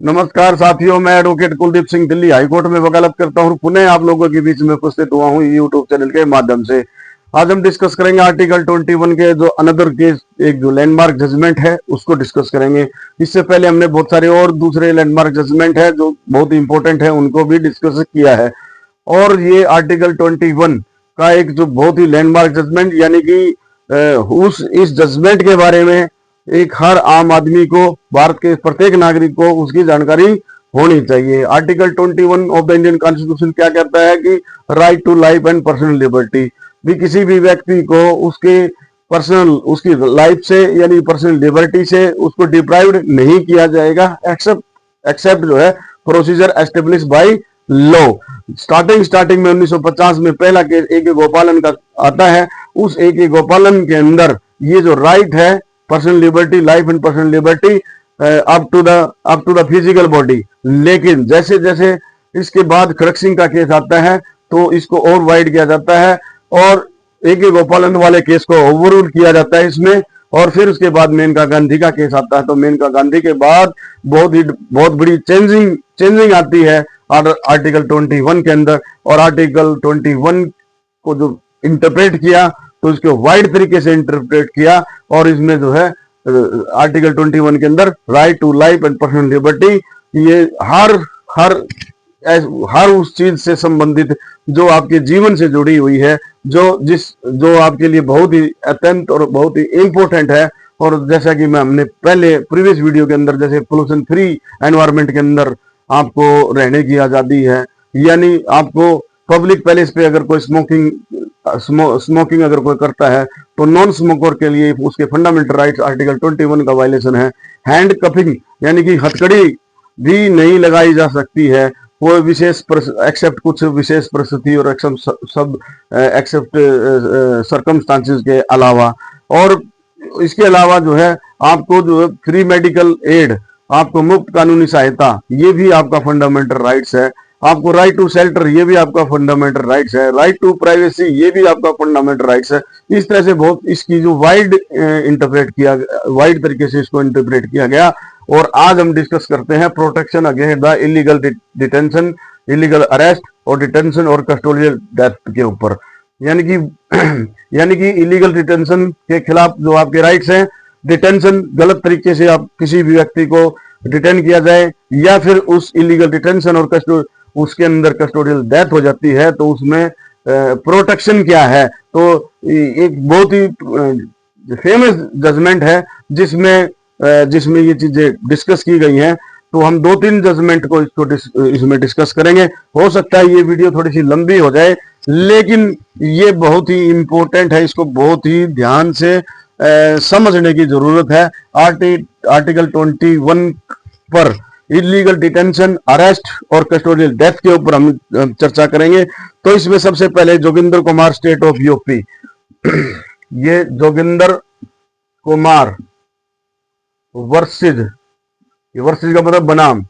नमस्कार साथियों, मैं एडवोकेट कुलदीप सिंह दिल्ली हाईकोर्ट में वकालत करता हूं। पुनः आप लोगों के बीच में उपस्थित हुआ हूं यूट्यूब चैनल के माध्यम से। आज हम डिस्कस करेंगे आर्टिकल 21 के जो अनदर केस, एक जो लैंडमार्क जजमेंट है उसको डिस्कस करेंगे। इससे पहले हमने बहुत सारे और दूसरे लैंडमार्क जजमेंट है जो बहुत इंपॉर्टेंट है, उनको भी डिस्कस किया है। और ये आर्टिकल 21 का एक जो बहुत ही लैंडमार्क जजमेंट, यानी कि इस जजमेंट के बारे में एक हर आम आदमी को, भारत के प्रत्येक नागरिक को उसकी जानकारी होनी चाहिए। Article 21 of the Indian constitution क्या कहता है कि right to life and personal liberty, भी किसी भी व्यक्ति को उसकी लाइफ से यानी पर्सनल लिबर्टी से उसको डिप्राइव्ड नहीं किया जाएगा एक्सेप्ट जो है procedure establish by law. Starting में 1950 में पहला केस ए.के. गोपालन का आता है। उस ए.के. गोपालन के अंदर ये जो राइट है personal liberty, life and personal liberty up to the physical body, लेकिन जैसे जैसे इसके बाद खड़क सिंह का केस आता है तो इसको और वाइड किया जाता है और ए.के. गोपालन वाले केस को ओवररूल किया जाता है इसमें। और फिर उसके बाद मेनका गांधी का केस आता है, तो मेनका गांधी के बाद बहुत बड़ी चेंजिंग आती है आर्टिकल 21 के अंदर। और आर्टिकल 21 को जो इंटरप्रेट किया तो इसको वाइड तरीके से इंटरप्रेट किया और इसमें जो है आर्टिकल 21 के अंदर right to life and personal liberty, ये हर उस चीज से संबंधित जो आपके जीवन से जुड़ी हुई है, जो आपके लिए बहुत ही अत्यंत और बहुत ही इंपॉर्टेंट है। और जैसा कि हमने पहले प्रीवियस वीडियो के अंदर, जैसे पोल्यूशन फ्री एनवायरनमेंट के अंदर आपको रहने की आजादी है, यानी आपको पब्लिक प्लेस पे अगर कोई स्मोकिंग अगर कोई करता है तो नॉन स्मोकर के लिए उसके फंडामेंटल राइट्स आर्टिकल 21 का वायलेशन है। हैंड कपिंग यानी कि हथकड़ी भी नहीं लगाई जा सकती है कोई विशेष एक्सेप्ट कुछ विशेष परिस्थिति और एक्सेप्ट सर्कमस्टांसेस के अलावा। और इसके अलावा जो है आपको जो है फ्री मेडिकल एड, आपको मुफ्त कानूनी सहायता, ये भी आपका फंडामेंटल राइट्स है। आपको राइट टू शेल्टर, ये भी आपका फंडामेंटल राइट्स है। राइट टू प्राइवेसी, ये भी आपका फंडामेंटल राइट्स है। इस तरह से बहुत इसकी जो वाइड तरीके से इसको इंटरप्रेट किया गया। और आज हम डिस्कस करते हैं protection against the illegal detention, illegal arrest और डिटेंशन और कस्टोडियल डेथ के ऊपर, यानी कि इलीगल डिटेंशन के खिलाफ जो आपके राइट्स हैं। डिटेंशन, गलत तरीके से आप किसी भी व्यक्ति को डिटेन किया जाए या फिर उस इलीगल डिटेंशन और उसके अंदर कस्टोडियल डेथ हो जाती है तो उसमें प्रोटेक्शन क्या है। तो एक बहुत ही फेमस जजमेंट है जिसमें ये चीजें डिस्कस की गई हैं। तो हम 2-3 जजमेंट को इसमें डिस्कस करेंगे। हो सकता है ये वीडियो थोड़ी सी लंबी हो जाए, लेकिन ये बहुत ही इंपॉर्टेंट है, इसको बहुत ही ध्यान से समझने की जरूरत है। आर्टिकल 21 पर इलीगल डिटेंशन, अरेस्ट और कस्टोडियल डेथ के ऊपर हम चर्चा करेंगे। तो इसमें सबसे पहले Joginder Kumar state of UP ये जोगिंदर कुमार वर्सेज का मतलब बनाम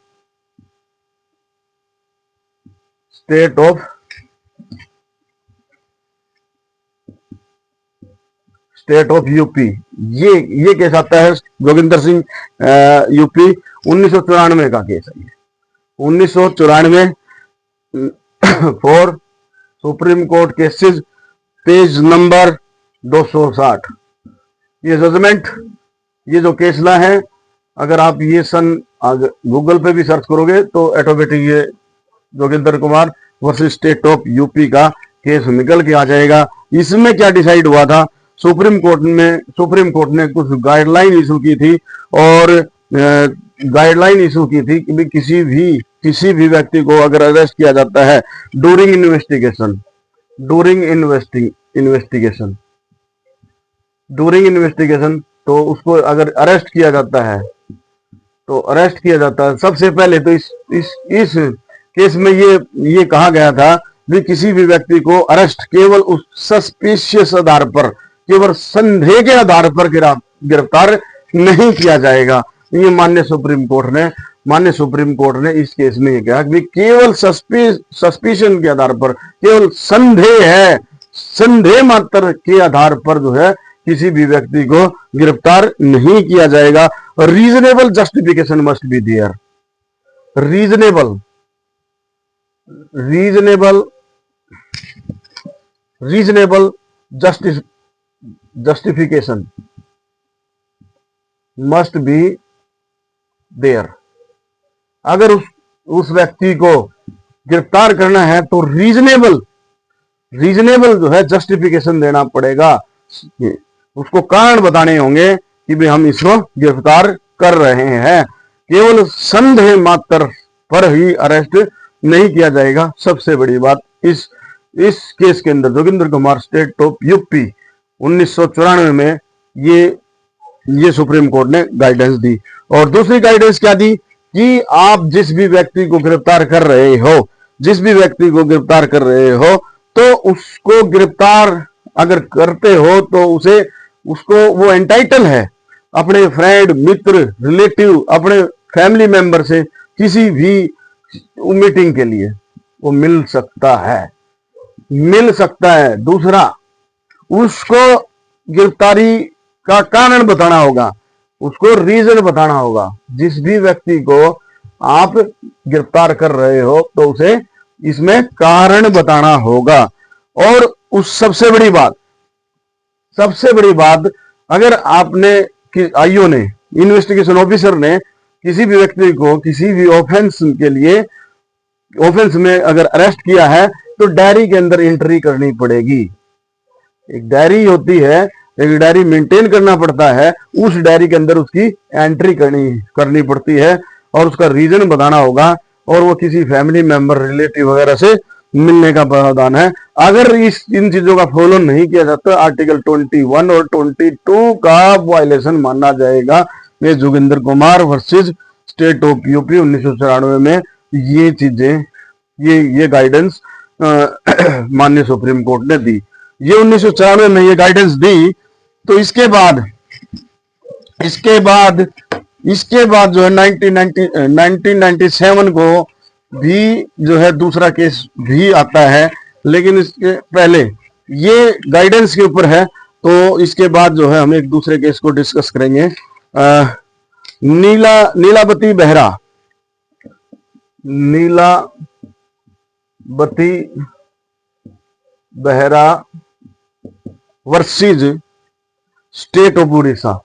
स्टेट ऑफ यूपी, ये केस आता है जोगिंदर सिंह यूपी 1994 का केस है। 1994 for supreme court cases, page number 260। ये जजमेंट, ये जो केस ला है, अगर आप ये सन गूगल पे भी सर्च करोगे तो ऑटोमेटिक ये Joginder Kumar versus state of UP का केस निकल के आ जाएगा। इसमें क्या डिसाइड हुआ था, सुप्रीम कोर्ट ने कुछ गाइडलाइन इशू की थी और गाइडलाइन इशू की थी कि किसी भी व्यक्ति को अगर अरेस्ट किया जाता है डूरिंग इन्वेस्टिगेशन, तो उसको अगर अरेस्ट किया जाता है सबसे पहले तो इस केस में ये कहा गया था कि किसी भी व्यक्ति को अरेस्ट केवल उस सस्पिशियस आधार पर, केवल संदेह के आधार पर गिरफ्तार नहीं किया जाएगा। ये माननीय सुप्रीम कोर्ट ने इस केस में ये कहा कि केवल सस्पिशन के आधार पर, केवल संदेह मात्र के आधार पर जो है किसी भी व्यक्ति को गिरफ्तार नहीं किया जाएगा। Reasonable justification must be there. Reasonable reasonable reasonable justification must be there. अगर उस व्यक्ति को गिरफ्तार करना है तो रीजनेबल जो है जस्टिफिकेशन देना पड़ेगा, उसको कारण बताने होंगे कि भाई हम इसको गिरफ्तार कर रहे हैं। केवल संदेह मात्र पर ही अरेस्ट नहीं किया जाएगा। सबसे बड़ी बात इस केस के अंदर Joginder Kumar state of UP 1994 में ये सुप्रीम कोर्ट ने गाइडेंस दी। और दूसरी गाइडेंस क्या दी कि आप जिस भी व्यक्ति को गिरफ्तार कर रहे हो तो उसको गिरफ्तार अगर करते हो तो उसको वो एंटाइटल है अपने फ्रेंड, मित्र, रिलेटिव, अपने फैमिली मेंबर से किसी भी मीटिंग के लिए वो मिल सकता है। दूसरा, उसको गिरफ्तारी का कारण बताना होगा, उसको रीजन बताना होगा। जिस भी व्यक्ति को आप गिरफ्तार कर रहे हो तो उसे इसमें कारण बताना होगा। और उस सबसे बड़ी बात अगर आपने आईओ ने, इन्वेस्टिगेशन ऑफिसर ने किसी भी व्यक्ति को किसी भी ऑफेंस में अगर अरेस्ट किया है तो डायरी के अंदर एंट्री करनी पड़ेगी। एक डायरी होती है, एक डायरी मेंटेन करना पड़ता है, उस डायरी के अंदर उसकी एंट्री करनी पड़ती है और उसका रीजन बताना होगा और वो किसी फैमिली मेंबर, रिलेटिव वगैरह से मिलने का प्रावधान है। अगर इन चीजों का फॉलो नहीं किया जाता आर्टिकल 21 और 22 का वायलेशन माना जाएगा। ये Joginder Kumar versus state of UP 1994 में ये चीजें, ये गाइडेंस माननीय सुप्रीम कोर्ट ने दी। ये 1994 में ये गाइडेंस दी। तो इसके बाद जो है 1997 को भी जो है दूसरा केस भी आता है, लेकिन इसके पहले ये गाइडेंस के ऊपर है। तो इसके बाद जो है हम एक दूसरे केस को डिस्कस करेंगे। Nilavati Behera versus state of Orissa.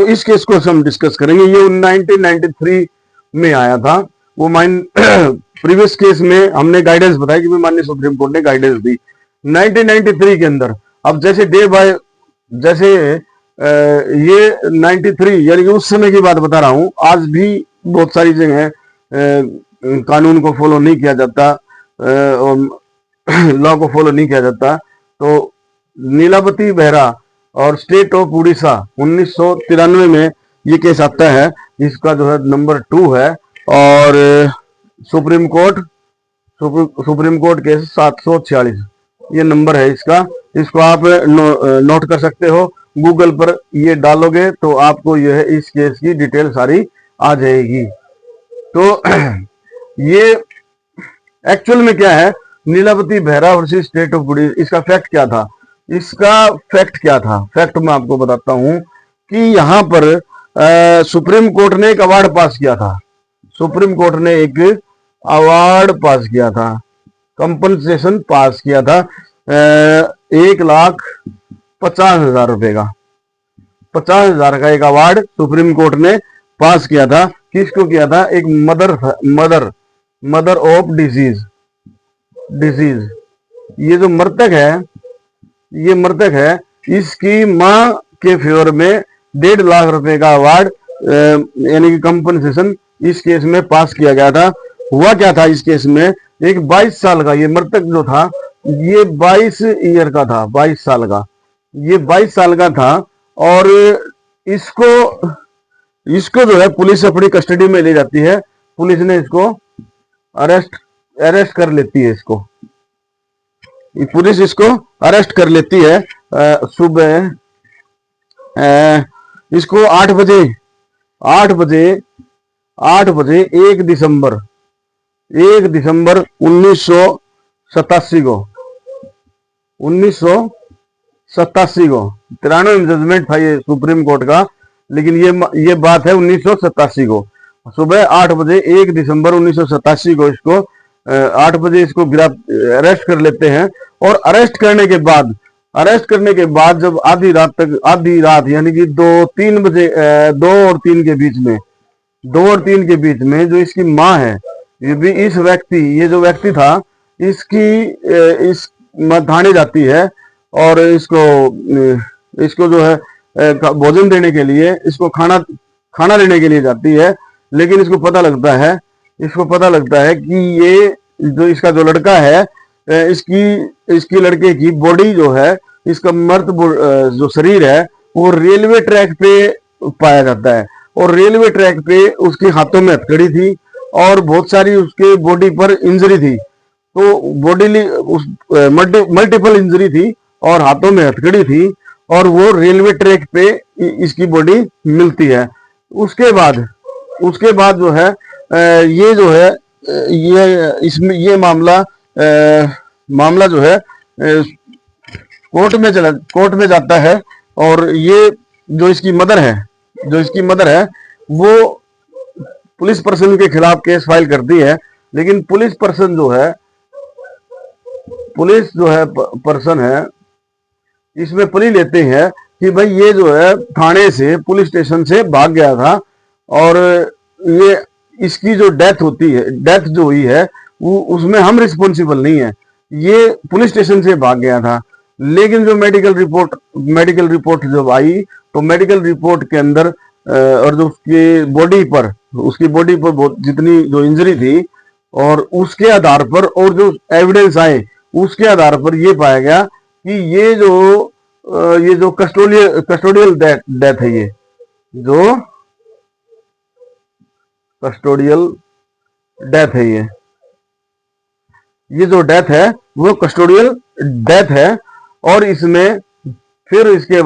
इस केस को हम डिस्कस करेंगे। ये 1993 में आया था। वो प्रीवियस केस में हमने गाइडेंस बताई कि माननीय सुप्रीम कोर्ट ने गाइडेंस दी 1993 के अंदर। अब जैसे ये 93 यानी कि उस समय की बात बता रहा हूं। आज भी बहुत सारी जगह कानून को फॉलो नहीं किया जाता और लॉ को फॉलो नहीं किया जाता। तो नीलावती बेहरा और स्टेट ऑफ उड़ीसा 1993 में ये केस आता है। इसका जो है नंबर 2 है और सुप्रीम कोर्ट केस 746 ये नंबर है इसका। इसको आप नोट कर सकते हो। गूगल पर ये डालोगे तो आपको यह इस केस की डिटेल सारी आ जाएगी। तो ये एक्चुअल में क्या है, Nilavati Behera versus state of Orissa, इसका फैक्ट क्या था? फैक्ट मैं आपको बताता हूं कि यहां पर सुप्रीम कोर्ट ने एक अवार्ड पास किया था। कंपनसेशन पास किया था 1,50,000 रुपए का। 50,000 का एक अवार्ड सुप्रीम कोर्ट ने पास किया था। किसको किया था? एक मदर ऑफ डिजीज। ये जो मृतक है इसकी मां के फेवर में 1.5 लाख रुपए का अवार्ड यानी कि कंपनसेशन इस केस में पास किया गया था। हुआ क्या था इस केस में? एक 22 साल का ये मृतक जो था, ये 22 ईयर का था, 22 साल का। ये 22 साल का था और इसको जो है पुलिस अपनी कस्टडी में ले जाती है। पुलिस ने इसको अरेस्ट कर लेती है। पुलिस इसको अरेस्ट कर लेती है सुबह इसको 8 बजे 1 दिसंबर 1987 को 93वां जजमेंट था ये सुप्रीम कोर्ट का, लेकिन ये बात है 1987 को। सुबह 8 बजे 1 दिसंबर 1987 को इसको 8 बजे इसको अरेस्ट कर लेते हैं। और अरेस्ट करने के बाद जब आधी रात यानी कि 2-3 बजे 2 और 3 के बीच में जो इसकी माँ है, ये जो व्यक्ति था इस थाने जाती है और इसको जो है भोजन देने के लिए, इसको खाना लेने के लिए जाती है। लेकिन इसको पता लगता है कि ये जो इसका जो लड़का है, इसकी लड़के की बॉडी जो है, इसका मर्द जो शरीर है वो रेलवे ट्रैक पे पाया जाता है। और रेलवे ट्रैक पे उसके हाथों में हथकड़ी थी और बहुत सारी उसके बॉडी पर इंजरी थी। तो मल्टीपल इंजरी थी और हाथों में हथकड़ी थी और वो रेलवे ट्रैक पे इसकी बॉडी मिलती है। उसके बाद जो है ये मामला जो है कोर्ट में जाता है। और ये जो इसकी मदर है वो पुलिस पर्सन के खिलाफ केस फाइल करती है। लेकिन पुलिस पर्सन है इसमें प्ली लेते हैं कि भाई ये जो है थाने से, पुलिस स्टेशन से भाग गया था और ये इसकी जो डेथ जो हुई है वो उसमें हम रिस्पॉन्सिबल नहीं है, ये पुलिस स्टेशन से भाग गया था। लेकिन जो मेडिकल रिपोर्ट जब आई तो मेडिकल रिपोर्ट के अंदर और जो उसकी बॉडी पर बहुत जितनी जो इंजरी थी और उसके आधार पर और जो एविडेंस आए उसके आधार पर ये पाया गया कि ये जो कस्टोडियल डेथ है, ये जो कस्टोडियल डेथ है, ये जो डेथ है वो कस्टोडियल डेथ है। और इसमें फिर इसके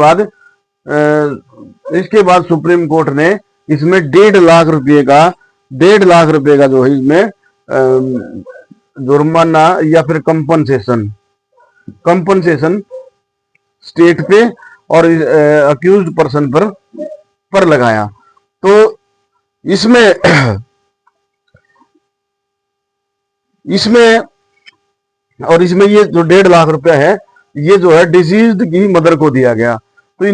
बाद सुप्रीम कोर्ट ने इसमें 1.5 लाख रुपए का जो है इसमें जुर्माना या फिर कंपनसेशन स्टेट पे और अक्यूज्ड पर्सन पर लगाया। तो इसमें ये जो 1.5 लाख रुपया है ये जो है डिसीज्ड की मदर को दिया गया। तो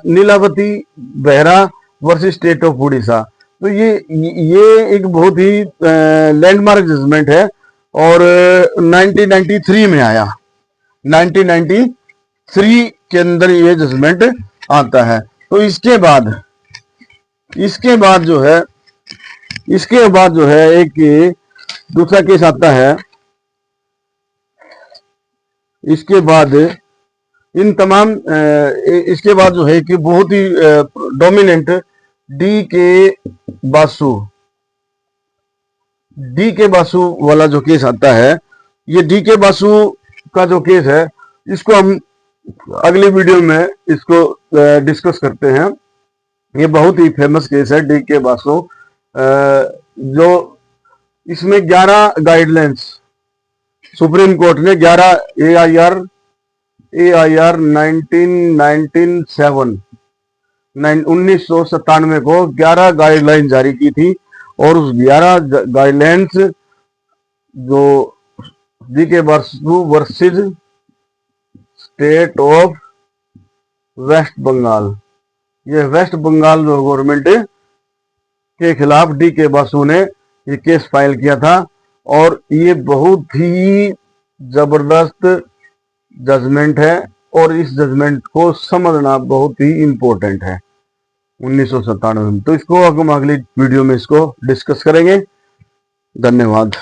Nilavati Behera versus state of Orissa, तो ये एक बहुत ही लैंडमार्क जजमेंट है और 1993 में आया। 1993 के अंदर ये जजमेंट आता है। तो इसके बाद जो है एक दूसरा केस आता है। इसके बाद जो है कि बहुत ही डोमिनेंट डी के बासु वाला जो केस आता है, ये डी के बासु का जो केस है इसको हम अगली वीडियो में इसको डिस्कस करते हैं। ये बहुत ही फेमस केस है डी के बासु, जो इसमें 11 गाइडलाइंस सुप्रीम कोर्ट ने 11 AIR 1997 को 11 गाइडलाइन जारी की थी। और उस 11 गाइडलाइंस जो D K Basu versus state of West Bengal, ये वेस्ट बंगाल जो गवर्नमेंट के खिलाफ डी के बासु ने ये केस फाइल किया था। और ये बहुत ही जबरदस्त जजमेंट है और इस जजमेंट को समझना बहुत ही इंपॉर्टेंट है 1997 में। तो इसको हम अगली वीडियो में इसको डिस्कस करेंगे। धन्यवाद।